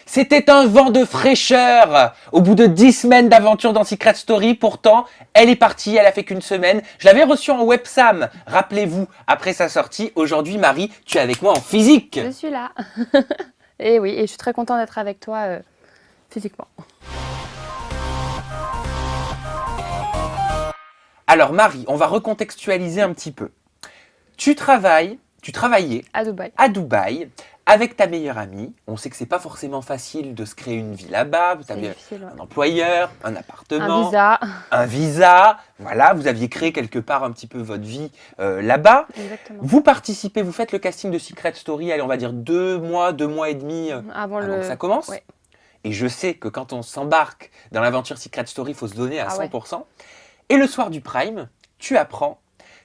C'était un vent de fraîcheur. Au bout de 10 semaines d'aventure dans Secret Story, pourtant, elle est partie, elle a fait qu'une semaine. Je l'avais reçue en websam, rappelez-vous, après sa sortie. Aujourd'hui, Marie, tu es avec moi en physique. Je suis là. Et oui, et je suis très contente d'être avec toi physiquement. Alors Marie, on va recontextualiser un petit peu. Tu travaillais À Dubaï. à Dubaï avec ta meilleure amie. On sait que c'est pas forcément facile de se créer une vie là-bas. Vous C'est aviez difficile, ouais. un employeur, un appartement, Un visa. un visa. Voilà, vous aviez créé quelque part un petit peu votre vie là-bas. Exactement. Vous participez, vous faites le casting de Secret Story, allez, on va dire 2 mois et demi Avant que ça commence. Ouais. Et je sais que quand on s'embarque dans l'aventure Secret Story, il faut se donner à Ah ouais. 100%. Et le soir du Prime, tu apprends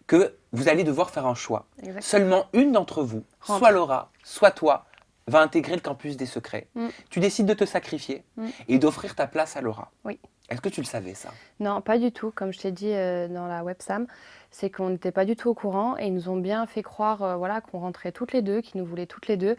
que vous allez devoir faire un choix. Exactement. Seulement une d'entre vous, Rentre. soit Laura, soit toi, va intégrer le campus des secrets. Mm. Tu décides de te sacrifier et d'offrir ta place à Laura. Oui. Est-ce que tu le savais ça? Non, pas du tout. Comme je t'ai dit dans la websam, c'est qu'on n'était pas du tout au courant et ils nous ont bien fait croire voilà, qu'on rentrait toutes les deux, qu'ils nous voulaient toutes les deux.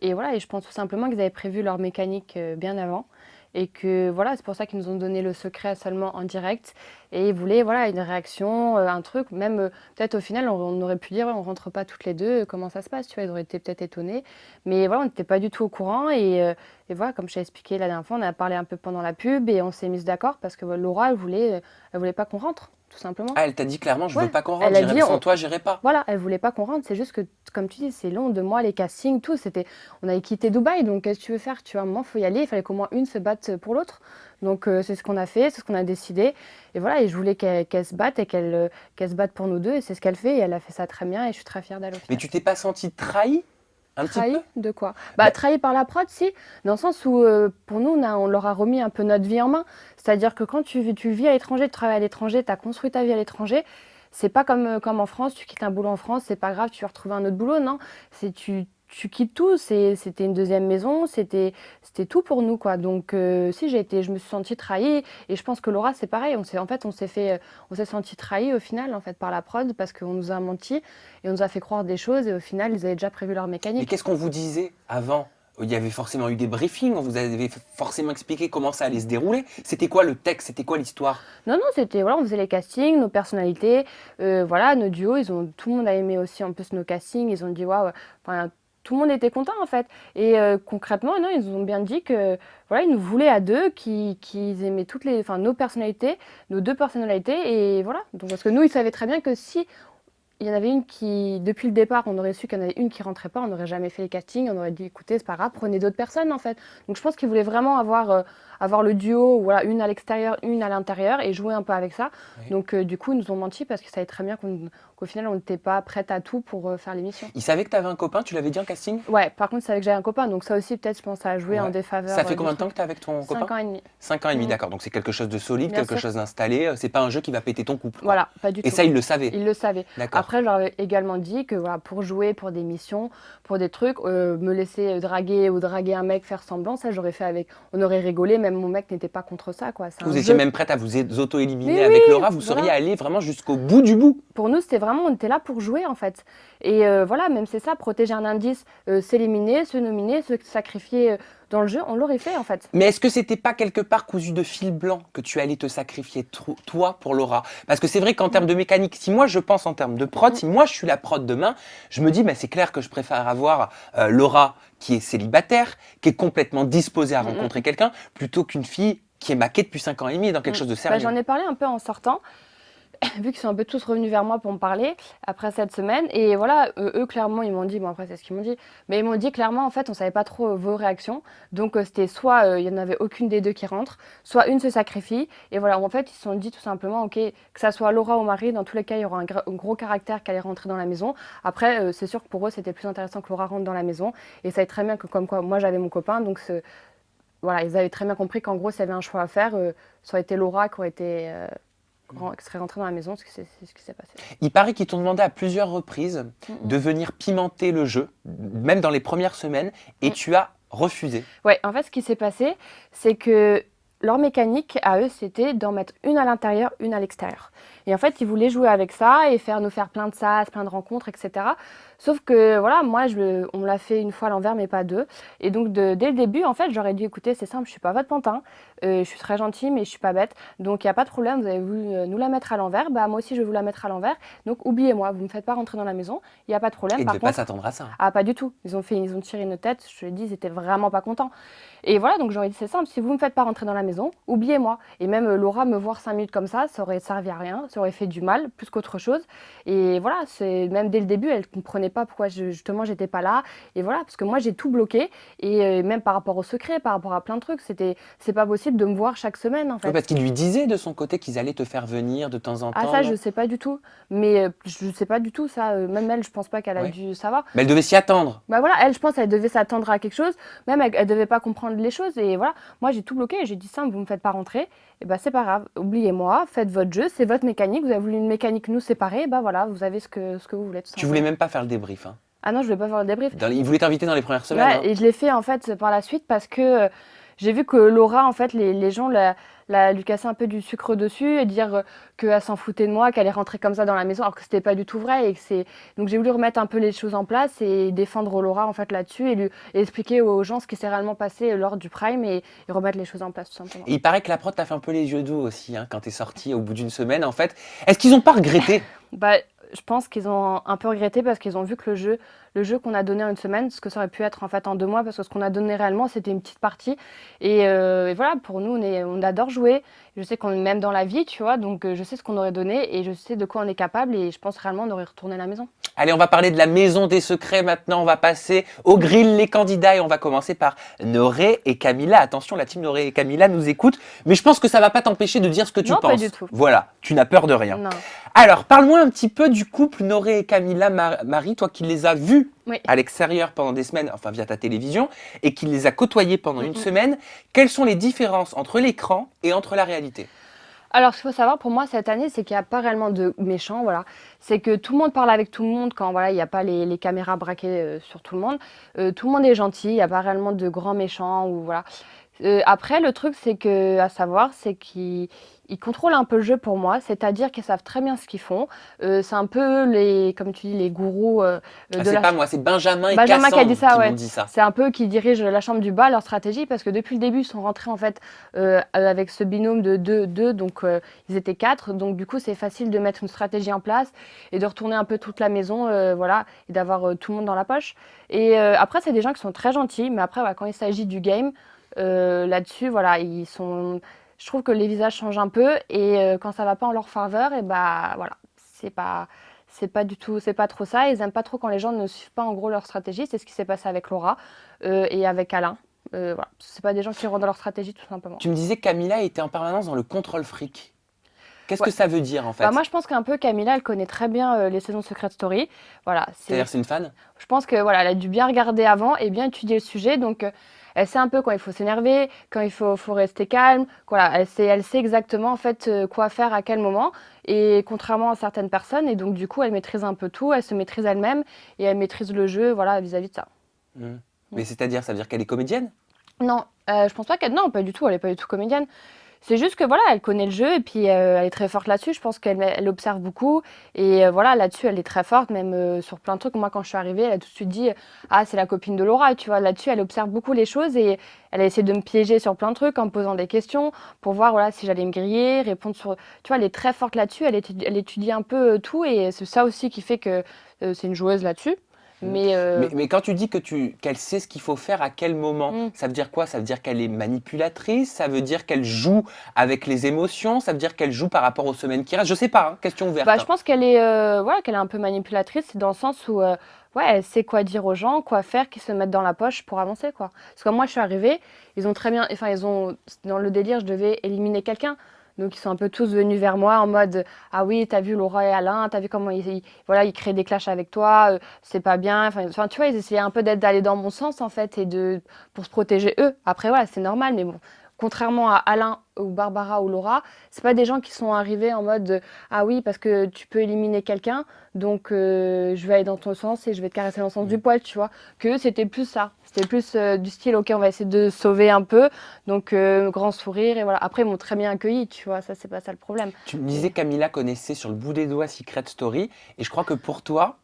Et voilà, et je pense tout simplement qu'ils avaient prévu leur mécanique bien avant. Et que voilà, c'est pour ça qu'ils nous ont donné le secret seulement en direct. Et ils voulaient voilà, une réaction, un truc. Même peut-être au final, on aurait pu dire ouais, on rentre pas toutes les deux, comment ça se passe, tu vois, ils auraient été peut-être étonnés. Mais voilà, on n'était pas du tout au courant. Et voilà, comme je t'ai expliqué la dernière fois, on a parlé un peu pendant la pub et on s'est mis d'accord parce que Laura, elle voulait pas qu'on rentre, tout simplement. Ah, elle t'a dit clairement, je Ouais. veux pas qu'on rentre, Elle a j'irai dit, sans toi, j'irai pas. Voilà, elle voulait pas qu'on rentre. C'est juste que, comme tu dis, c'est long, 2 mois, les castings, tout. On avait quitté Dubaï, donc qu'est-ce que tu veux faire? Tu vois, à un moment, il faut y aller. Il fallait qu'au moins une se batte pour l'autre. Donc c'est ce qu'on a fait, c'est ce qu'on a décidé. Et voilà, et je voulais qu'elle se batte et qu'elle se batte pour nous deux. Et c'est ce qu'elle fait. Et elle a fait ça très bien. Et je suis très fière d'elle au Mais final. tu t'es pas senti trahi un petit Trahi peu? de quoi? Bah- Trahi par la prod, si, dans le sens où pour nous, on leur a remis un peu notre vie en main. C'est-à-dire que quand tu vis à l'étranger, tu travailles à l'étranger, tu as construit ta vie à l'étranger, c'est pas comme en France, tu quittes un boulot en France, c'est pas grave, tu vas retrouver un autre boulot, non. Tu quittes tout, c'était une deuxième maison, c'était tout pour nous, quoi. Donc, si je me suis sentie trahie, et je pense que Laura, c'est pareil. On s'est senti trahie au final, en fait, par la prod, parce qu'on nous a menti, et on nous a fait croire des choses, et au final, ils avaient déjà prévu leur Mais mécanique. qu'est-ce qu'on vous disait avant? Il y avait forcément eu des briefings, on vous avait forcément expliqué comment ça allait se dérouler. C'était quoi le texte? C'était quoi l'histoire? Non, c'était, voilà, on faisait les castings, nos personnalités, voilà, nos duos, tout le monde a aimé aussi en plus nos castings, ils ont dit waouh, enfin, tout le monde était content en fait. Et concrètement, non, ils nous ont bien dit que voilà, ils nous voulaient à deux, qu'ils aimaient nos personnalités, nos deux personnalités, et voilà. Donc parce que nous, ils savaient très bien que si il y en avait une qui, depuis le départ, on aurait su qu'il y en avait une qui rentrait pas, on n'aurait jamais fait les castings, on aurait dit écoutez, c'est pas grave, prenez d'autres personnes en fait. Donc je pense qu'ils voulaient vraiment avoir le duo, voilà, une à l'extérieur, une à l'intérieur et jouer un peu avec ça. Oui. Donc du coup, ils nous ont menti parce qu'ils savaient très bien qu'au final, on n'était pas prête à tout pour faire l'émission. Ils savaient que tu avais un copain, tu l'avais dit en casting? Ouais, par contre, ils savaient que j'avais un copain, donc ça aussi, peut-être, je pense, ça a joué en Ouais. défaveur. Ça fait combien de temps que tu es avec ton copain? 5 ans et demi. 5 ans et demi, Mm. d'accord. Donc c'est quelque chose de solide, Bien quelque sûr. chose d'installé. C'est pas un jeu qui va péter ton couple, quoi. Voilà, pas du tout. Et ça, ils le savaient. Ils le savaient. D'accord. Après, je leur avais également dit que voilà, pour jouer, pour des missions, pour des trucs, me laisser draguer ou draguer un mec, faire semblant, ça j'aurais fait avec. On aurait rigolé, même mon mec n'était pas contre ça, quoi. C'est un Vous étiez jeu. même prête à vous auto-éliminer Mais avec oui, Laura, vous seriez voilà. allé vraiment jusqu'au bout du bout. Pour nous, c'était vraiment, on était là pour jouer en fait. Et voilà, même c'est ça, protéger un indice, s'éliminer, se nominer, se sacrifier dans le jeu, on l'aurait fait en fait. Mais est-ce que c'était pas quelque part cousu de fil blanc que tu allais te sacrifier toi pour Laura? Parce que c'est vrai qu'en termes de mécanique, si moi je pense en termes de prod, si moi je suis la prod demain, je me dis bah, c'est clair que je préfère avoir Laura qui est célibataire, qui est complètement disposée à rencontrer quelqu'un, plutôt qu'une fille qui est maquée depuis 5 ans et demi dans quelque chose de sérieux. J'en ai parlé un peu en sortant. Vu qu'ils sont un peu tous revenus vers moi pour me parler après cette semaine. Et voilà, eux, clairement, ils m'ont dit, bon après c'est ce qu'ils m'ont dit, mais ils m'ont dit clairement, en fait, on savait pas trop vos réactions. Donc c'était soit il y en avait aucune des deux qui rentre, soit une se sacrifie. Et voilà, en fait, ils se sont dit tout simplement, ok, que ça soit Laura ou Marie, dans tous les cas, il y aura un gros caractère qui allait rentrer dans la maison. Après, c'est sûr que pour eux, c'était plus intéressant que Laura rentre dans la maison. Et ça est très bien que comme quoi, moi j'avais mon copain, donc voilà, ils avaient très bien compris qu'en gros, s'il y avait un choix à faire, ça aurait été Laura qui aurait été... qui serait rentrée dans la maison, c'est ce qui s'est passé. Il paraît qu'ils t'ont demandé à plusieurs reprises de venir pimenter le jeu, même dans les premières semaines, et tu as refusé. Ouais, en fait, ce qui s'est passé, c'est que leur mécanique à eux, c'était d'en mettre une à l'intérieur, une à l'extérieur. Et en fait, ils voulaient jouer avec ça et nous faire plein de sas, plein de rencontres, etc. Sauf que voilà, moi, on me l'a fait une fois à l'envers, mais pas deux. Et donc, dès le début, en fait, j'aurais dit, écoutez, c'est simple, je suis pas votre pantin, je suis très gentille, mais je suis pas bête. Donc, il n'y a pas de problème, vous avez voulu nous la mettre à l'envers, bah moi aussi, je vais vous la mettre à l'envers. Donc, oubliez-moi, vous me faites pas rentrer dans la maison, il n'y a pas de problème. Et ils ne Par devaient pas contre, s'attendre à ça. ah, pas du tout. Ils ont tiré une tête, je te l'ai dit, ils étaient vraiment pas contents. Et voilà, donc j'aurais dit, c'est simple, si vous me faites pas rentrer dans la maison, oubliez-moi. Et même Laura, me voir 5 minutes comme ça aurait servi à rien, ça aurait fait du mal, plus qu'autre chose. Et voilà, même dès le début, elle comprenait pas pourquoi justement j'étais pas là. Et voilà, parce que moi j'ai tout bloqué. Et même par rapport au secret, par rapport à plein de trucs, c'est pas possible de me voir chaque semaine en Oui, fait. parce qu'il lui disait de son côté qu'ils allaient te faire venir de temps en Ah temps, ça, non? je sais pas du tout. Mais je sais pas du tout ça. Même elle, je pense pas qu'elle a Ouais. dû savoir. Mais elle devait s'y attendre. Bah voilà, elle, je pense, elle devait s'attendre à quelque chose. Même, elle devait pas comprendre les choses. Et voilà, moi, j'ai tout bloqué. J'ai dit, simple, vous me faites pas rentrer. Et bah, c'est pas grave. Oubliez-moi, faites votre jeu. C'est votre mécanique. Vous avez voulu une mécanique nous séparer. Et bah voilà, vous avez ce que vous voulez, tout Tu voulais simplement. même pas faire le débrief, hein. Ah non, je voulais pas faire le débrief. Il voulait t'inviter dans les premières semaines, Ouais, hein. et je l'ai fait, en fait, par la suite parce que j'ai vu que Laura, en fait, les gens lui cassaient un peu du sucre dessus et dire qu'elle s'en foutait de moi, qu'elle est rentrée comme ça dans la maison, alors que c'était pas du tout vrai. Donc j'ai voulu remettre un peu les choses en place et défendre Laura, en fait, là-dessus et expliquer aux gens ce qui s'est réellement passé lors du Prime et remettre les choses en place, tout simplement. Et il paraît que la prod t'a fait un peu les yeux doux aussi, hein, quand t'es sorti au bout d'une semaine, en fait. Est-ce qu'ils ont pas regretté? Bah, je pense qu'ils ont un peu regretté parce qu'ils ont vu que le jeu qu'on a donné en une semaine, ce que ça aurait pu être en fait en 2 mois, parce que ce qu'on a donné réellement, c'était une petite partie. Et voilà, pour nous, on adore jouer. Je sais qu'on est même dans la vie, tu vois, donc je sais ce qu'on aurait donné et je sais de quoi on est capable et je pense réellement on aurait retourné à la maison. Allez, on va parler de la maison des secrets maintenant. On va passer au grill les candidats et on va commencer par Noré et Camilla. Attention, la team Noré et Camilla nous écoute, mais je pense que ça va pas t'empêcher de dire ce que tu Non, penses. pas du tout. Voilà, tu n'as peur de rien. Non. Alors, parle-moi un petit peu du couple Noré et Camilla. Marie, toi qui les as vus Oui. à l'extérieur pendant des semaines, enfin via ta télévision, et qui les as côtoyés pendant une Mm-mm. semaine, quelles sont les différences entre l'écran et entre la réalité? Alors, ce qu'il faut savoir pour moi cette année, c'est qu'il n'y a pas réellement de méchants, voilà. C'est que tout le monde parle avec tout le monde quand voilà, il n'y a pas les caméras braquées sur tout le monde. Tout le monde est gentil, il n'y a pas réellement de grands méchants ou voilà. Après, le truc, c'est que, à savoir, c'est qu'ils contrôlent un peu le jeu pour moi, c'est-à-dire qu'ils savent très bien ce qu'ils font. C'est un peu comme tu dis, les gourous de C'est la. pas moi, c'est Benjamin et Benjamin qui a Cassandre dit ça, qui ouais. m'ont dit ça. C'est un peu qui dirige la chambre du bas, leur stratégie, parce que depuis le début, ils sont rentrés en fait avec ce binôme de deux, donc ils étaient 4. Donc du coup, c'est facile de mettre une stratégie en place et de retourner un peu toute la maison, voilà, et d'avoir tout le monde dans la poche. Et après, c'est des gens qui sont très gentils, mais après, voilà, quand il s'agit du game, là-dessus, voilà, je trouve que les visages changent un peu et quand ça va pas en leur faveur, et bah voilà, c'est pas du tout, c'est pas trop ça. Ils aiment pas trop quand les gens ne suivent pas en gros leur stratégie. C'est ce qui s'est passé avec Laura et avec Alain. Voilà, c'est pas des gens qui rentrent dans leur stratégie tout simplement. Tu me disais que Camilla était en permanence dans le contrôle fric. Qu'est-ce Ouais. que ça veut dire en fait? Bah moi, je pense qu'un peu Camilla, elle connaît très bien les saisons de Secret Story. Voilà, C'est-à-dire c'est une fan? je pense que voilà, elle a dû bien regarder avant et bien étudier le sujet. Donc, elle sait un peu quand il faut s'énerver, quand il faut rester calme. Voilà, elle sait exactement en fait quoi faire à quel moment. Et contrairement à certaines personnes, et donc du coup, elle maîtrise un peu tout. Elle se maîtrise elle-même et elle maîtrise le jeu, voilà, vis-à-vis de ça. Mais c'est-à-dire, ça veut dire qu'elle est comédienne? Non, je pense pas qu'elle. Non, pas du tout. Elle est pas du tout comédienne. C'est juste que voilà, elle connaît le jeu et puis elle est très forte là-dessus. Je pense qu'elle observe beaucoup et voilà, là-dessus, elle est très forte, même sur plein de trucs. Moi, quand je suis arrivée, elle a tout de suite dit ah, c'est la copine de Laura, tu vois. Là-dessus, elle observe beaucoup les choses et elle a essayé de me piéger sur plein de trucs en me posant des questions pour voir voilà, si j'allais me griller, répondre sur. Tu vois, elle est très forte là-dessus. Elle étudie un peu tout et c'est ça aussi qui fait que c'est une joueuse là-dessus. Mais quand tu dis qu'elle sait ce qu'il faut faire à quel moment, ça veut dire quoi? Ça veut dire qu'elle est manipulatrice? Ça veut dire qu'elle joue avec les émotions? Ça veut dire qu'elle joue par rapport aux semaines qui restent? Je sais pas, hein, question ouverte. Bah, je pense qu'elle est, voilà, qu'elle est un peu manipulatrice dans le sens où ouais, elle sait quoi dire aux gens, quoi faire, qu'ils se mettent dans la poche pour avancer, quoi. Parce que moi, je suis arrivée, ils ont très bien, enfin, dans le délire, je devais éliminer quelqu'un. Donc, ils sont un peu tous venus vers moi en mode ah oui, t'as vu Laura et Alain, t'as vu comment voilà, ils créent des clashs avec toi, c'est pas bien. Enfin, tu vois, ils essayaient un peu d'aller dans mon sens, en fait, pour se protéger eux. Après, voilà, c'est normal, mais bon. Contrairement à Alain ou Barbara ou Laura, c'est pas des gens qui sont arrivés en mode ah oui, parce que tu peux éliminer quelqu'un, donc je vais aller dans ton sens et je vais te caresser dans le sens du poil, tu vois. Que c'était plus ça. C'était plus du style ok, on va essayer de sauver un peu, donc grand sourire et voilà. Après, ils m'ont très bien accueilli, tu vois, ça c'est pas ça le problème. Tu me disais Camilla connaissait sur le bout des doigts Secret Story, et je crois que pour toi,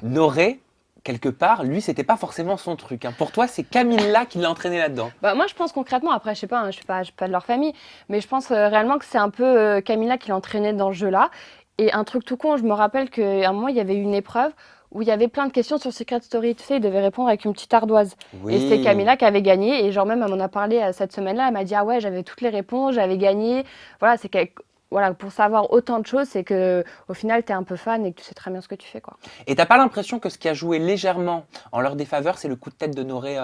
Noré quelque part, lui, c'était pas forcément son truc. Hein. Pour toi, c'est Camilla qui l'a entraîné là-dedans. Bah, moi, je pense concrètement, après, je sais pas, hein, je suis pas de leur famille, mais je pense réellement que c'est un peu Camilla qui l'a entraîné dans ce jeu-là. Et un truc tout con, je me rappelle qu'à un moment, il y avait eu une épreuve où il y avait plein de questions sur Secret Story. Tu sais, il devait répondre avec une petite ardoise. Et c'était Oui. Camilla qui avait gagné. Et genre, même, elle m'en a parlé cette semaine-là. Elle m'a dit, ah ouais, j'avais toutes les réponses, j'avais gagné. Voilà, voilà, pour savoir autant de choses, c'est que au final, tu es un peu fan et que tu sais très bien ce que tu fais, quoi. Et t'as pas l'impression que ce qui a joué légèrement en leur défaveur, c'est le coup de tête de Noré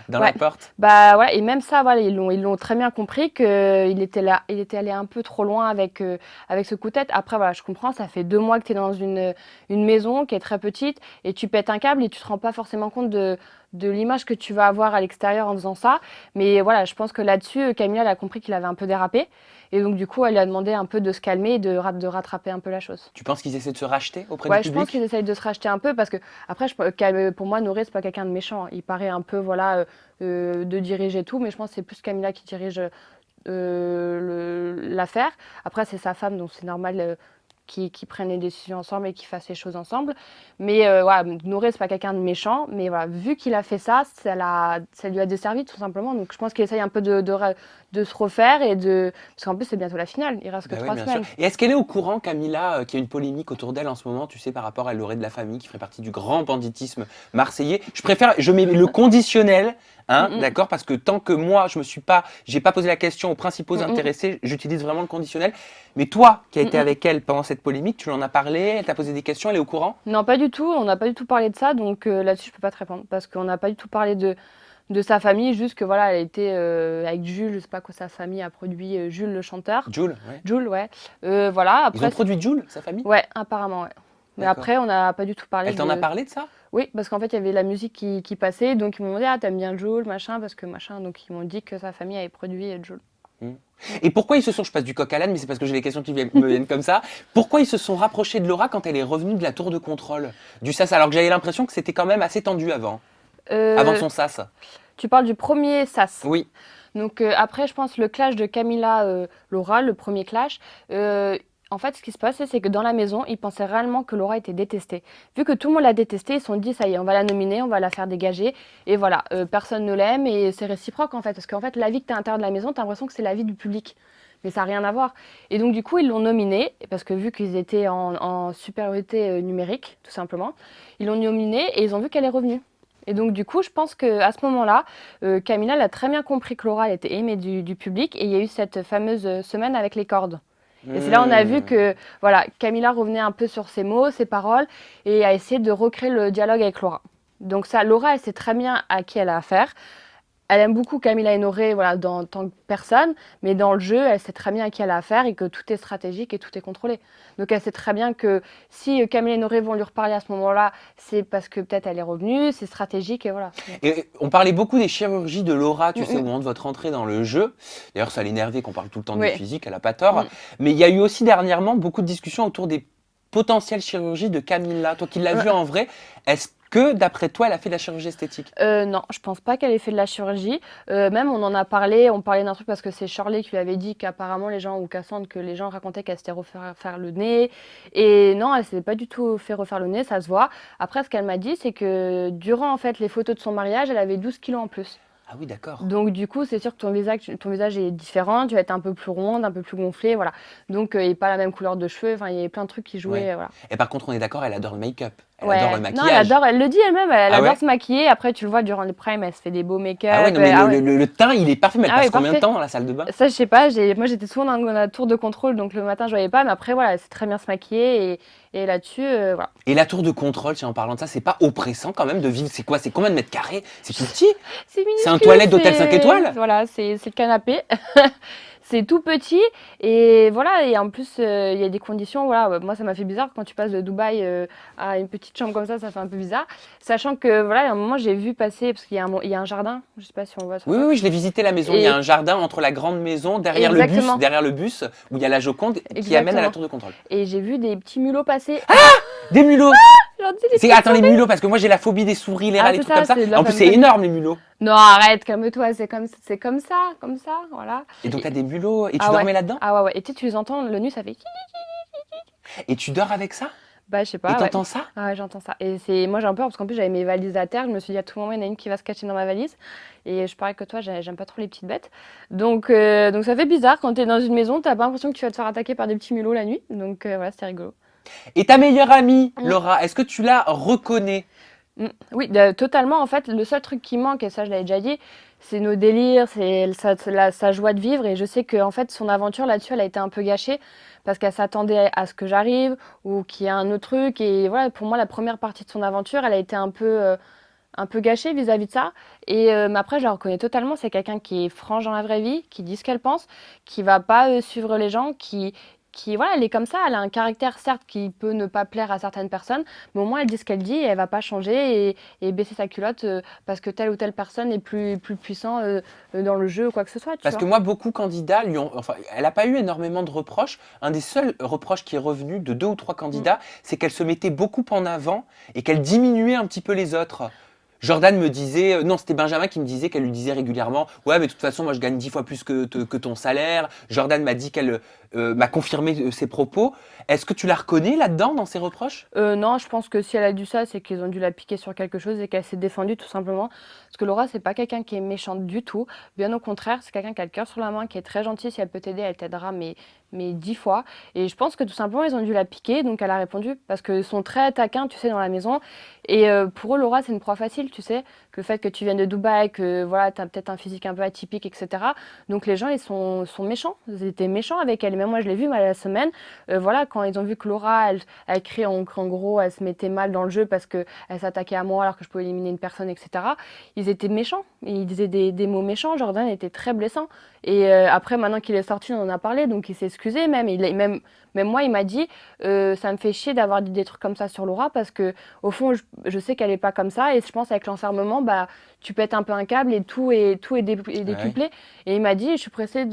dans Ouais, la porte? bah ouais, et même ça, voilà, ils l'ont très bien compris qu'il était là, il était allé un peu trop loin avec ce coup de tête. Après, voilà, je comprends, ça fait 2 mois que tu es dans une maison qui est très petite et tu pètes un câble et tu te rends pas forcément compte de l'image que tu vas avoir à l'extérieur en faisant ça. Mais voilà, je pense que là-dessus, Camilla, elle a compris qu'il avait un peu dérapé. Et donc, du coup, elle lui a demandé un peu de se calmer et de rattraper un peu la chose. Tu penses qu'ils essaient de se racheter auprès du Ouais, je pense qu'ils public? essayent de se racheter un peu parce que, après, pour moi, Noré, c'est pas quelqu'un de méchant. Il paraît un peu, voilà, de diriger tout, mais je pense que c'est plus Camilla qui dirige l'affaire. Après, c'est sa femme, donc c'est normal qu'ils prennent les décisions ensemble et qu'ils fassent les choses ensemble. Mais voilà, Noré, c'est pas quelqu'un de méchant, mais voilà, vu qu'il a fait ça, ça lui a desservi tout simplement. Donc je pense qu'il essaye un peu de se refaire parce qu'en plus, c'est bientôt la finale, il reste que Bah oui, 3 bien sûr. semaines. Et est-ce qu'elle est au courant, Camilla, qu'il y a une polémique autour d'elle en ce moment, tu sais, par rapport à Loré de la Famille, qui ferait partie du grand banditisme marseillais? Je mets le conditionnel, hein, Mm, mm, d'accord, parce que tant que moi, j'ai pas posé la question aux principaux mm, mm, intéressés, j'utilise vraiment le conditionnel. Mais toi, qui as mm, été mm. avec elle pendant cette polémique, tu lui en as parlé, elle t'a posé des questions, elle est au courant? Non, pas du tout. On n'a pas du tout parlé de ça, donc là-dessus, je peux pas te répondre parce qu'on n'a pas du tout parlé de sa famille, juste que voilà, elle était avec Jules, je sais pas quoi sa famille a produit, Jules le chanteur. Jules, ouais. Jules, ouais. Voilà, Ils ont après, produit Jules, sa famille? ouais, apparemment, ouais. Mais D'accord. après, on n'a pas du tout parlé Elle t'en a de. parlé de ça? Oui, parce qu'en fait, il y avait la musique qui passait, donc ils m'ont dit, ah, t'aimes bien Jules, machin, parce que machin, donc ils m'ont dit que sa famille avait produit Jules. Hmm. Et pourquoi ils se sont, je passe du coq à l'âne, mais c'est parce que j'ai les questions qui me viennent comme ça. Pourquoi ils se sont rapprochés de Laura quand elle est revenue de la tour de contrôle du SAS, alors que j'avais l'impression que c'était quand même assez tendu avant Euh, son SAS. Tu parles du premier SAS. Oui. Donc après, je pense le clash de Camilla Laura, le premier clash. En fait, ce qui se passait, c'est que dans la maison, ils pensaient réellement que Laura était détestée. Vu que tout le monde l'a détestée, ils se sont dit, ça y est, on va la nominer, on va la faire dégager. Et voilà, personne ne l'aime et c'est réciproque en fait. Parce qu'en fait, la vie que tu as à l'intérieur de la maison, tu as l'impression que c'est la vie du public. Mais ça n'a rien à voir. Et donc, du coup, ils l'ont nominée, parce que vu qu'ils étaient en supériorité numérique, tout simplement, ils l'ont nominée et ils ont vu qu'elle est revenue. Et donc, du coup, je pense qu'à ce moment-là, Camilla a très bien compris que Laura elle était aimée du public et il y a eu cette fameuse semaine avec les cordes. Et c'est là on a vu Hmm. que voilà, Camilla revenait un peu sur ses mots, ses paroles et a essayé de recréer le dialogue avec Laura. Donc ça, Laura, elle sait très bien à qui elle a affaire. Elle aime beaucoup Camilla et Noré, voilà, en tant que personne, mais dans le jeu, elle sait très bien à qui elle a affaire et que tout est stratégique et tout est contrôlé. Donc elle sait très bien que si Camilla et Noré vont lui reparler à ce moment-là, c'est parce que peut-être elle est revenue, c'est stratégique et voilà. Et on parlait beaucoup des chirurgies de Laura, tu sais, au Mm, moment de votre entrée dans le jeu. D'ailleurs, ça l'énervait qu'on parle tout le temps du oui. physique, elle a pas tort. Mm. Mais il y a eu aussi dernièrement beaucoup de discussions autour des potentielles chirurgies de Camilla. Toi qui l'as vue en vrai, est-ce que, d'après toi, elle a fait de la chirurgie esthétique? Non, je pense pas qu'elle ait fait de la chirurgie. Même on en a parlé, on parlait d'un truc parce que c'est Shirley qui lui avait dit qu'apparemment les gens, ou Cassandre, que les gens racontaient qu'elle s'était refaire le nez. Et non, elle s'est pas du tout fait refaire le nez, ça se voit. Après, ce qu'elle m'a dit, c'est que durant en fait les photos de son mariage, elle avait 12 kilos en plus. Ah oui, d'accord. Donc du coup, c'est sûr que ton visage est différent, tu vas être un peu plus ronde, un peu plus gonflée, voilà. Donc et pas la même couleur de cheveux, enfin il y a plein de trucs qui jouaient, Ouais. voilà. Et par contre, on est d'accord, elle adore le make-up. Elle adore Ouais, le non, elle maquillage. adore, elle le dit elle-même, elle Ah adore ouais? se maquiller. Après, tu le vois durant les primes, elle se fait des beaux make-up. Ah ouais, non, mais Ah le, ouais. le teint, il est parfait. Mais elle Ah passe ouais, combien de parfait. temps dans la salle de bain? Ça, je sais pas, moi j'étais souvent dans la tour de contrôle, donc le matin je voyais pas, mais après voilà, elle sait très bien se maquiller et là-dessus, voilà. Et la tour de contrôle, tiens, en parlant de ça, c'est pas oppressant quand même de vivre. C'est quoi? C'est combien de mètres carrés? C'est tout petit? C'est minuscule. C'est un toilette d'hôtel 5 étoiles? Voilà, c'est le canapé. C'est tout petit et voilà, et en plus il y a des conditions, voilà, moi ça m'a fait bizarre quand tu passes de Dubaï à une petite chambre comme ça fait un peu bizarre. Sachant que voilà, à un moment j'ai vu passer, parce il y a un jardin, je sais pas si on voit sur Oui, ça. oui, oui, je l'ai visité la maison. Il y a un jardin entre la grande maison, derrière Exactement. le bus, où il y a la Joconde qui Exactement. amène à la tour de contrôle. Et j'ai vu des petits mulots passer. Des mulots! Genre, tu sais, les C'est, petites attends, les souris. mulots, parce que moi j'ai la phobie des souris, les Ah, rats, les c'est trucs ça, comme ça. c'est de la En plus, c'est famille. énorme, les mulots. Non, arrête, calme-toi, c'est comme ça, voilà. Et donc, t'as des mulots, et tu Ah ouais. dormais là-dedans? Ah ouais, ouais. Et tu sais, tu les entends, le nu, ça fait... Et tu dors avec ça? Bah, je sais Et pas, ouais. t'entends ça? Ah ouais, j'entends ça. Et moi j'ai un peur parce qu'en plus j'avais mes valises à terre. Je me suis dit à tout moment il y en a une qui va se cacher dans ma valise. Et je parie que toi, j'aime pas trop les petites bêtes. Donc ça fait bizarre quand t'es dans une maison, t'as pas l'impression que tu vas te faire attaquer par des petits mulots la nuit. Voilà, c'était rigolo. Et ta meilleure amie, Mm. Laura, est-ce que tu la reconnais? Oui, totalement. En fait, le seul truc qui manque, et ça je l'avais déjà dit, c'est nos délires, c'est sa joie de vivre. Et je sais que en fait, son aventure là-dessus, elle a été un peu gâchée parce qu'elle s'attendait à ce que j'arrive ou qu'il y ait un autre truc. Et voilà, pour moi, la première partie de son aventure, elle a été un peu gâchée vis-à-vis de ça. Mais après, je la reconnais totalement. C'est quelqu'un qui est franche dans la vraie vie, qui dit ce qu'elle pense, qui va pas suivre les gens, voilà, elle est comme ça. Elle a un caractère, certes, qui peut ne pas plaire à certaines personnes, mais au moins, elle dit ce qu'elle dit et elle va pas changer et baisser sa culotte parce que telle ou telle personne est plus puissant dans le jeu ou quoi que ce soit, tu Parce que vois. moi, beaucoup de candidats lui ont. Enfin, elle n'a pas eu énormément de reproches. Un des seuls reproches qui est revenu de 2 ou 3 Mm. candidats, c'est qu'elle se mettait beaucoup en avant et qu'elle diminuait un petit peu les autres. Jordan me disait, non, c'était Benjamin qui me disait qu'elle lui disait régulièrement, ouais, mais de toute façon, moi, je gagne 10 fois plus que ton salaire. Jordan m'a dit qu'elle m'a confirmé ses propos. Est-ce que tu la reconnais là-dedans, dans ses reproches? Non, je pense que si elle a dû ça, c'est qu'ils ont dû la piquer sur quelque chose et qu'elle s'est défendue tout simplement. Parce que Laura, c'est pas quelqu'un qui est méchante du tout. Bien au contraire, c'est quelqu'un qui a le cœur sur la main, qui est très gentil. Si elle peut t'aider, elle t'aidera, mais 10 fois. Et je pense que tout simplement, ils ont dû la piquer, donc elle a répondu. Parce qu'ils sont très taquins, tu sais, dans la maison. Et pour eux, Laura, c'est une proie facile, tu sais. Que le fait que tu viennes de Dubaï, que voilà, t'as peut-être un physique un peu atypique, etc. Donc les gens, ils sont méchants. Ils étaient méchants avec elle. Même moi, je l'ai vu la semaine. Voilà, quand ils ont vu que Laura, elle criait en gros, elle se mettait mal dans le jeu parce qu'elle s'attaquait à moi alors que je pouvais éliminer une personne, etc. Ils étaient méchants, ils disaient des mots méchants. Jordan était très blessant. Et après, maintenant qu'il est sorti, on en a parlé, donc il s'est excusé même. Même moi, il m'a dit, ça me fait chier d'avoir dit des trucs comme ça sur Laura parce que au fond, je sais qu'elle est pas comme ça et je pense avec l'enfermement, bah, tu pètes un peu un câble et est Ouais. décuplé. Et il m'a dit, je suis pressée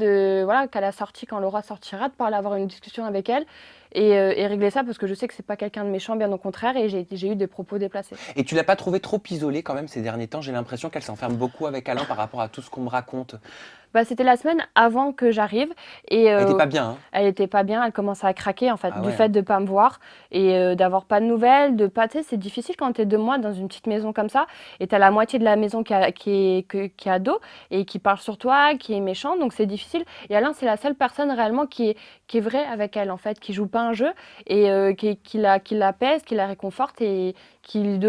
voilà, qu'à la sortie, quand Laura sortira, de parler, avoir une discussion avec elle et régler ça parce que je sais que c'est pas quelqu'un de méchant, bien au contraire, et j'ai eu des propos déplacés. Et tu l'as pas trouvée trop isolée quand même ces derniers temps? J'ai l'impression qu'elle s'enferme beaucoup avec Alain par rapport à tout ce qu'on me raconte. Bah, c'était la semaine avant que j'arrive et Elle était pas bien, hein? elle était pas bien, elle commençait à craquer en fait, Ah du ouais, fait hein. de pas me voir et d'avoir pas de nouvelles, de pas, tu sais, c'est difficile quand t'es 2 mois dans une petite maison comme ça et t'as la moitié de la maison qui est ado et qui parle sur toi, qui est méchant, donc c'est difficile. Et Alain, c'est la seule personne réellement qui est vraie avec elle en fait, qui joue pas un jeu et qui l'apaise, qui la réconforte et qui lui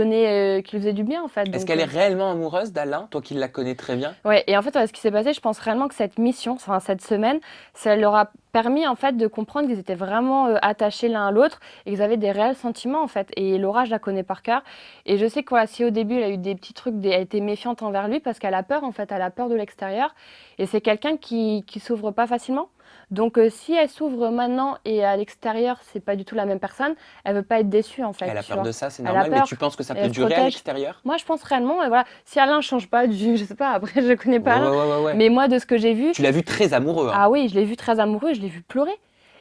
faisait du bien en fait. Est-ce Donc qu'elle est réellement amoureuse d'Alain, toi qui la connais très bien? ouais, et en fait, ouais, ce qui s'est passé, je pense réellement que cette mission, enfin cette semaine, ça leur a permis en fait de comprendre qu'ils étaient vraiment attachés l'un à l'autre et qu'ils avaient des réels sentiments en fait. Et Laura, je la connais par cœur. Et je sais que voilà, si au début elle a eu des petits trucs, elle était méfiante envers lui parce qu'elle a peur en fait, elle a peur de l'extérieur. Et c'est quelqu'un qui s'ouvre pas facilement. Donc si elle s'ouvre maintenant et à l'extérieur, c'est pas du tout la même personne, elle veut pas être déçue en fait, Elle a tu peur vois. de ça, c'est Elle a normal, mais peur, tu penses que ça peut elle se durer à protège. l'extérieur? Moi, je pense réellement, et voilà, si Alain change pas je sais pas, après je connais pas Ouais, Alain, ouais, ouais, ouais, ouais. mais moi de ce que j'ai vu, Tu l'as vu très amoureux, hein? ah oui, je l'ai vu très amoureux, je l'ai vu pleurer.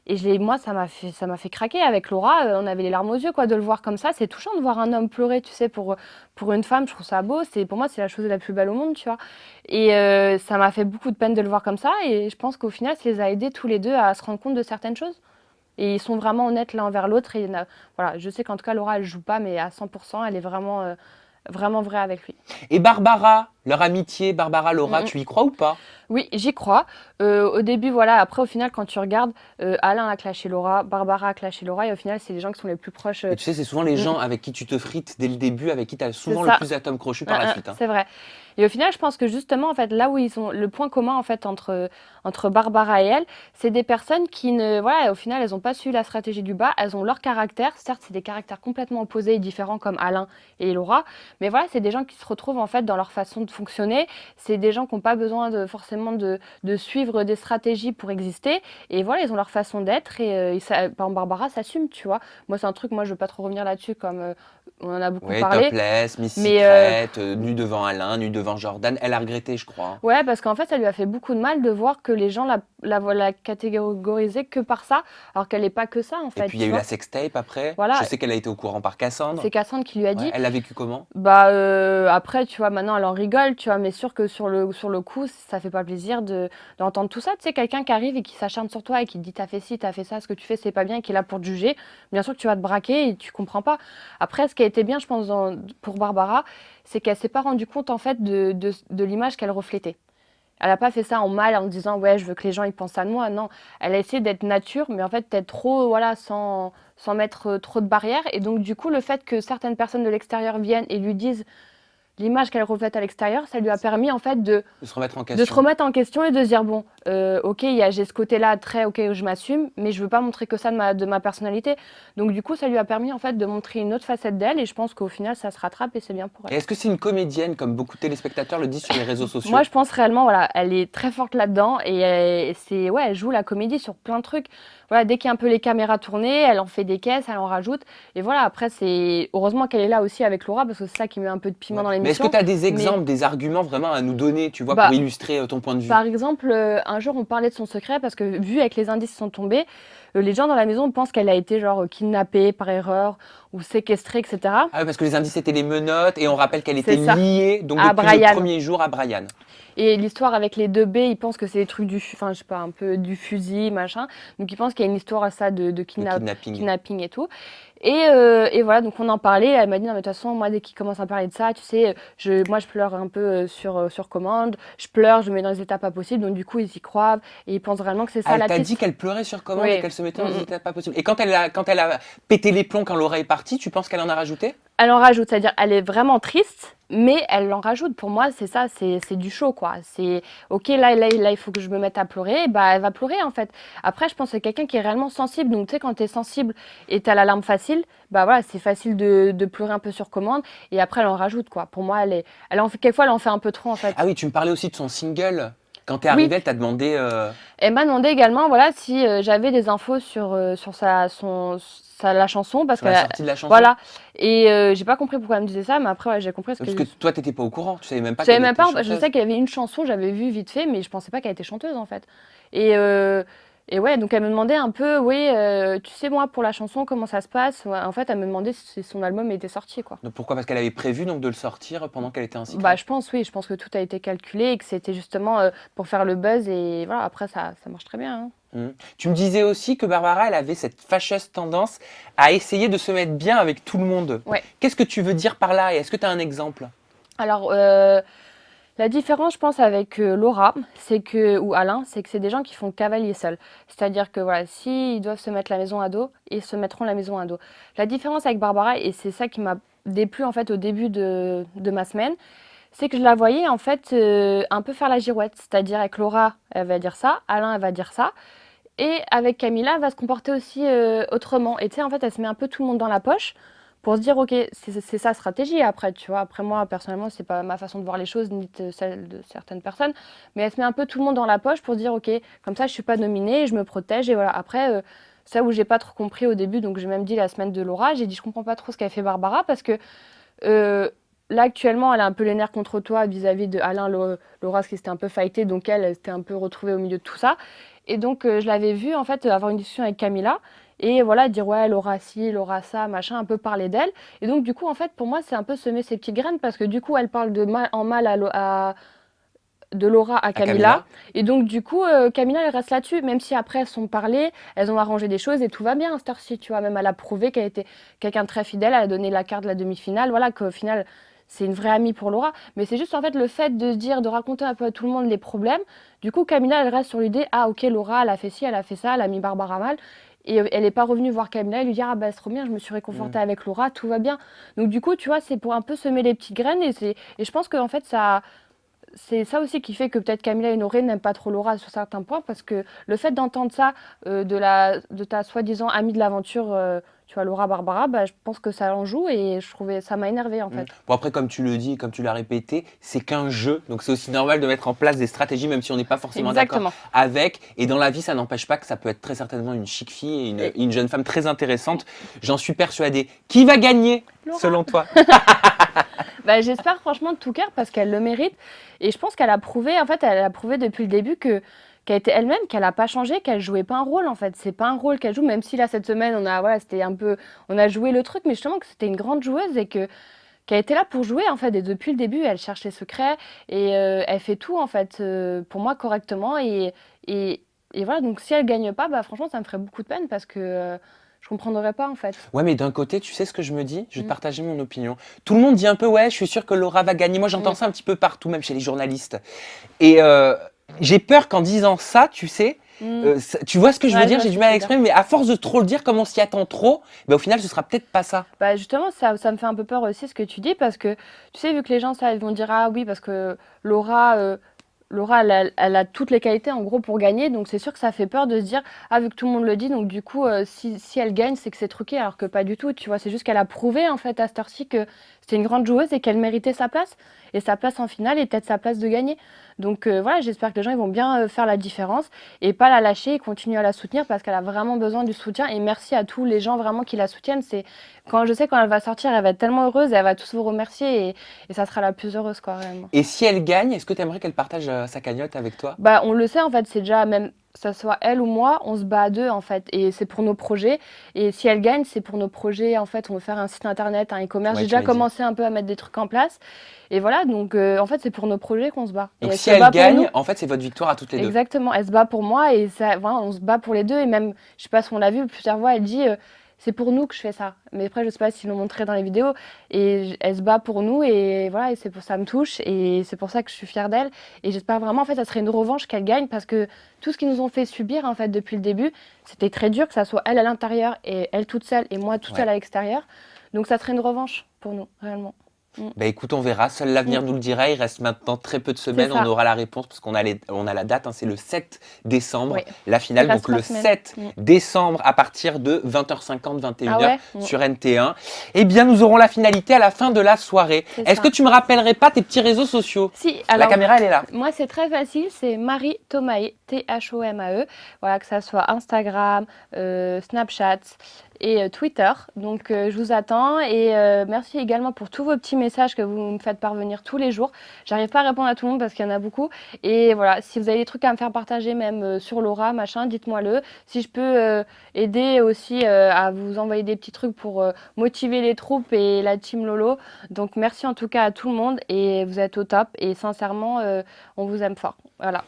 Et moi, ça m'a fait craquer avec Laura. On avait les larmes aux yeux, quoi, de le voir comme ça. C'est touchant de voir un homme pleurer, tu sais, pour une femme. Je trouve ça beau. Pour moi, c'est la chose la plus belle au monde, tu vois. Et ça m'a fait beaucoup de peine de le voir comme ça. Et je pense qu'au final, ça les a aidés tous les deux à se rendre compte de certaines choses. Et ils sont vraiment honnêtes l'un envers l'autre. Et voilà, je sais qu'en tout cas, Laura, elle joue pas, mais à 100%, elle est vraiment, vraiment vraie avec lui. Et Barbara, leur amitié, Mm, Barbara-Laura, mm. tu y crois ou pas? Oui, j'y crois. Au début, voilà. Après, au final, quand tu regardes, Alain a clashé Laura, Barbara a clashé Laura, et au final, c'est les gens qui sont les plus proches. Et tu sais, c'est souvent les Mm, gens avec qui tu te frites dès le début, avec qui tu as c'est souvent le ça. plus d'atomes crochus par la suite, hein. C'est vrai. Et au final, je pense que justement, en fait, là où ils ont le point commun en fait entre Barbara et elle, c'est des personnes qui ne, voilà, au final, elles n'ont pas su la stratégie du bas. Elles ont leur caractère. Certes, c'est des caractères complètement opposés et différents comme Alain et Laura, mais voilà, c'est des gens qui se retrouvent en fait dans leur façon de fonctionner. C'est des gens qui n'ont pas besoin forcément de suivre des stratégies pour exister. Et voilà, ils ont leur façon d'être. Et par exemple, Barbara s'assume, tu vois. Moi, c'est un truc, moi, je veux pas trop revenir là-dessus comme on en a beaucoup Ouais, parlé. topless, Miss Mais Secret, nue devant Alain, nue devant Jordan. Elle a regretté, je crois, hein. ouais, parce qu'en fait, ça lui a fait beaucoup de mal de voir que les gens la catégorisaient que par ça, alors qu'elle n'est pas que ça, en Et fait, puis il y a tu eu la vois. sextape après. Je Voilà, sais qu'elle a été au courant par Cassandre. c'est Cassandre qui lui a Ouais, dit. elle l'a vécu comment? Bah après, tu vois, maintenant elle en rigole, tu vois, mais sûr que sur le coup, ça fait pas plaisir. plaisir d'entendre tout ça. Tu sais, quelqu'un qui arrive et qui s'acharne sur toi et qui te dit t'as fait ci, t'as fait ça, ce que tu fais c'est pas bien, et qui est là pour te juger, bien sûr que tu vas te braquer et tu comprends pas. Après, ce qui a été bien, je pense, pour Barbara, c'est qu'elle s'est pas rendue compte en fait de l'image qu'elle reflétait. Elle n'a pas fait ça en mal en disant ouais je veux que les gens ils pensent à moi. Non, elle a essayé d'être nature, mais en fait d'être trop voilà sans mettre trop de barrières. Et donc du coup le fait que certaines personnes de l'extérieur viennent et lui disent l'image qu'elle reflète à l'extérieur, ça lui a permis en fait De se remettre en de se question. remettre en question et de se dire bon, ok, j'ai ce côté-là très ok où je m'assume, mais je veux pas montrer que ça de ma personnalité. Donc du coup, ça lui a permis en fait de montrer une autre facette d'elle et je pense qu'au final, ça se rattrape et c'est bien pour Et elle. est-ce que c'est une comédienne, comme beaucoup de téléspectateurs le disent sur les réseaux sociaux? Moi, je pense réellement, voilà, elle est très forte là-dedans et ouais, elle joue la comédie sur plein de trucs. Voilà, dès qu'il y a un peu les caméras tournées, elle en fait des caisses, elle en rajoute. Et voilà, après, c'est heureusement qu'elle est là aussi avec Laura parce que c'est ça qui met un peu de piment Ouais. dans Mais est-ce que l'émission. tu as des Mais exemples, des arguments vraiment à nous donner, tu vois, pour bah, illustrer ton point de vue? par exemple, un jour, on parlait de son secret parce que vu avec les indices qui sont tombés, les gens dans la maison pensent qu'elle a été genre kidnappée par erreur ou séquestrée, etc. Ah oui, parce que les indices étaient les menottes et on rappelle qu'elle était C'est ça, liée donc à depuis le Brian. premier jour à Brian. Et l'histoire avec les 2B, ils pensent que c'est des trucs enfin, je sais pas, un peu du fusil, machin. Donc ils pensent qu'il y a une histoire à ça de Le kidnapping. kidnapping et tout. Et voilà, donc on en parlait. Elle m'a dit, non, mais de toute façon, moi, dès qu'ils commencent à parler de ça, tu sais, moi, je pleure un peu sur commande. Je pleure, je me mets dans les états pas possibles. Donc du coup, ils y croient et ils pensent vraiment que c'est ça Elle la t'a piste. dit qu'elle pleurait sur commande Oui. et qu'elle se mettait dans des états pas possibles. Et quand elle a pété les plombs quand Laura est partie, tu penses qu'elle en a rajouté? Elle en rajoute, c'est-à-dire elle est vraiment triste, mais elle en rajoute. Pour moi, c'est ça, c'est du show, quoi. C'est ok, là, il faut que je me mette à pleurer. Bah, elle va pleurer, en fait. Après, je pense que c'est quelqu'un qui est réellement sensible. Donc, tu sais, quand t'es sensible et t'as la larme facile, bah voilà, c'est facile de pleurer un peu sur commande. Et après, elle en rajoute, quoi. Pour moi, quelquefois, elle en fait un peu trop, en fait. Ah oui, tu me parlais aussi de son single. Quand t'es Oui, arrivée, elle t'a demandé. elle m'a demandé également, voilà, si j'avais des infos sur la chanson, parce Sur que la sortie de la chanson. voilà. Et j'ai pas compris pourquoi elle me disait ça, mais après, ouais, j'ai compris Parce que toi, t'étais pas au courant. Tu savais même pas je savais qu'elle même était pas, je chanteuse. sais qu'il y avait une chanson, j'avais vu vite fait, mais je pensais pas qu'elle était chanteuse en fait. Et, euh, et ouais, donc elle me demandait un peu, oui, tu sais, moi pour la chanson, comment ça se passe? Ouais, en fait, elle me demandait si son album était sorti, quoi. Donc pourquoi? Parce qu'elle avait prévu donc de le sortir pendant qu'elle était en Bah, secret. je pense, oui, je pense que tout a été calculé et que c'était justement pour faire le buzz et voilà, après ça marche très bien, hein. Tu me disais aussi que Barbara, elle avait cette fâcheuse tendance à essayer de se mettre bien avec tout le monde. Ouais. Qu'est-ce que tu veux dire par là? Et est-ce que tu as un exemple? Alors, la différence, je pense, avec Laura, ou Alain, c'est que c'est des gens qui font cavalier seul. C'est-à-dire que voilà, s'ils doivent se mettre la maison à dos, ils se mettront la maison à dos. La différence avec Barbara, et c'est ça qui m'a déplu en fait au début de ma semaine, c'est que je la voyais en fait un peu faire la girouette. C'est-à-dire avec Laura, elle va dire ça, Alain, elle va dire ça. Et avec Camilla, elle va se comporter aussi autrement. Et tu sais, en fait, elle se met un peu tout le monde dans la poche pour se dire, ok, c'est sa stratégie après, tu vois. Après, moi, personnellement, c'est pas ma façon de voir les choses, ni celle de certaines personnes. Mais elle se met un peu tout le monde dans la poche pour se dire, ok, comme ça, je suis pas nominée, je me protège. Et voilà. Après, ça où j'ai pas trop compris au début, donc j'ai même dit la semaine de Laura, j'ai dit, je comprends pas trop ce qu'a fait Barbara parce que là, actuellement, elle a un peu les nerfs contre toi vis-à-vis de Alain, Laura, parce qu'ils s'était un peu fighté, donc elle s'était un peu retrouvée au milieu de tout ça. Et donc, je l'avais vue, en fait, avoir une discussion avec Camilla. Et voilà, dire, ouais, Laura ci, Laura ça, machin, un peu parler d'elle. Et donc, du coup, en fait, pour moi, c'est un peu semer ses petites graines parce que du coup, elle parle de mal en mal de Laura à Camilla. Et donc, du coup, Camilla, elle reste là-dessus. Même si après, elles sont parlées, elles ont arrangé des choses et tout va bien, cette heure-ci, tu vois. Même elle a prouvé qu'elle était quelqu'un de très fidèle. Elle a donné la carte de la demi-finale. Voilà, qu'au final, c'est une vraie amie pour Laura. Mais c'est juste, en fait, le fait de se dire, de raconter un peu à tout le monde les problèmes. Du coup, Camilla, elle reste sur l'idée, ah, ok, Laura, elle a fait ci, elle a fait ça, elle a mis Barbara mal. Et elle n'est pas revenue voir Camilla et lui dire, ah, bah, c'est trop bien, je me suis réconfortée avec Laura, tout va bien. Donc, du coup, tu vois, c'est pour un peu semer les petites graines. Et je pense qu'en fait, c'est ça aussi qui fait que peut-être Camilla et Honoré n'aiment pas trop Laura sur certains points, parce que le fait d'entendre ça de ta soi-disant amie de l'aventure, tu vois, Laura Barbara, bah, je pense que ça en joue et ça m'a énervée en fait. Bon, après, comme tu le dis, comme tu l'as répété, c'est qu'un jeu. Donc c'est aussi normal de mettre en place des stratégies, même si on n'est pas forcément d'accord Exactement. avec. Et dans la vie, ça n'empêche pas que ça peut être très certainement une chic fille et une jeune femme très intéressante. J'en suis persuadée. Qui va gagner, Laura. selon toi? Bah, j'espère franchement de tout cœur parce qu'elle le mérite. Et je pense qu'elle a prouvé, en fait, elle a prouvé depuis le début qu'elle était elle-même, qu'elle n'a pas changé, qu'elle jouait pas un rôle en fait. C'est pas un rôle qu'elle joue, même si là cette semaine on a joué le truc, mais justement que c'était une grande joueuse et qui a été là pour jouer en fait. Et depuis le début, elle cherche les secrets et elle fait tout en fait pour moi correctement. Et, et voilà, donc si elle gagne pas, bah franchement, ça me ferait beaucoup de peine parce que je comprendrais pas en fait. Ouais, mais d'un côté, tu sais ce que je me dis? Je vais te Mm. partager mon opinion. Tout le monde dit un peu, ouais, je suis sûr que Laura va gagner. Moi, j'entends Mm. ça un petit peu partout, même chez les journalistes. Et j'ai peur qu'en disant ça, tu sais, Mm. tu vois ce que je veux Ouais, je dire? vois J'ai ce du que mal tu à veux dire. l'exprimer, mais à force de trop le dire, comme on s'y attend trop, bah, au final, ce sera peut-être pas ça. Bah justement, ça me fait un peu peur aussi ce que tu dis parce que tu sais, vu que les gens ça, ils vont dire ah oui parce que Laura, Laura elle a toutes les qualités en gros pour gagner, donc c'est sûr que ça fait peur de se dire ah vu que tout le monde le dit, donc du coup si elle gagne c'est que c'est truqué alors que pas du tout, tu vois, c'est juste qu'elle a prouvé en fait à cette heure-ci que c'était une grande joueuse et qu'elle méritait sa place et sa place en finale et peut-être sa place de gagner. Donc voilà, j'espère que les gens ils vont bien faire la différence et pas la lâcher et continuer à la soutenir parce qu'elle a vraiment besoin du soutien et merci à tous les gens vraiment qui la soutiennent. C'est quand je sais quand elle va sortir, elle va être tellement heureuse et elle va tous vous remercier et ça sera la plus heureuse quoi réellement. Et si elle gagne, est-ce que tu aimerais qu'elle partage sa cagnotte avec toi? Bah on le sait en fait, c'est déjà même que ça soit elle ou moi, on se bat à deux en fait et c'est pour nos projets et si elle gagne, c'est pour nos projets en fait, on veut faire un site internet, un e-commerce. Ouais, J'ai tu déjà m'as dit. commencé un peu à mettre des trucs en place et voilà, donc en fait, c'est pour nos projets qu'on se bat et Donc elle si se elle bat pour nous. gagne, en fait, c'est votre victoire à toutes les deux. Exactement, elle se bat pour moi et ça, voilà, on se bat pour les deux et même, je sais pas si on l'a vu plusieurs fois, elle dit c'est pour nous que je fais ça. Mais après, je sais pas s'ils l'ont montré dans les vidéos et elle se bat pour nous et voilà, et c'est pour ça me touche et c'est pour ça que je suis fière d'elle et j'espère vraiment en fait, ça serait une revanche qu'elle gagne parce que tout ce qu'ils nous ont fait subir en fait depuis le début, c'était très dur que ça soit elle à l'intérieur et elle toute seule et moi toute Ouais. seule à l'extérieur. Donc ça serait une revanche pour nous réellement. Bah écoute, on verra. Seul l'avenir nous le dira. Il reste maintenant très peu de semaines. ça. On aura la réponse parce qu'on a, on a la date. Hein, c'est le 7 décembre, Oui. la finale. Il reste Donc le 3 semaines. 7 décembre à partir de 20h50, 21h Ah ouais sur NT1. Eh bien, nous aurons la finalité à la fin de la soirée. C'est Est-ce ça. que tu me rappellerais pas tes petits réseaux sociaux? Si, La alors caméra, elle est là. moi c'est très facile, c'est Marie Thomae, Thomae, voilà, que ça soit Instagram, Snapchat et Twitter. Donc je vous attends et merci également pour tous vos petits messages que vous me faites parvenir tous les jours. J'arrive pas à répondre à tout le monde parce qu'il y en a beaucoup et voilà, si vous avez des trucs à me faire partager même sur Laura, machin, dites-moi-le. Si je peux aider aussi à vous envoyer des petits trucs pour motiver les troupes et la team Lolo. Donc merci en tout cas à tout le monde et vous êtes au top et sincèrement on vous aime fort. Voilà.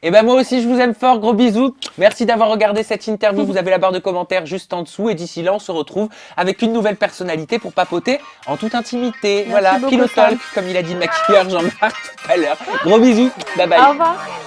Et ben moi aussi, je vous aime fort. Gros bisous. Merci d'avoir regardé cette interview. Vous avez la barre de commentaires juste en dessous. Et d'ici là, on se retrouve avec une nouvelle personnalité pour papoter en toute intimité. Merci Voilà, beaucoup, Pillow Sam. Talk, comme il a dit le maquilleur Jean-Marc tout à l'heure. Gros bisous. Bye bye. Au revoir.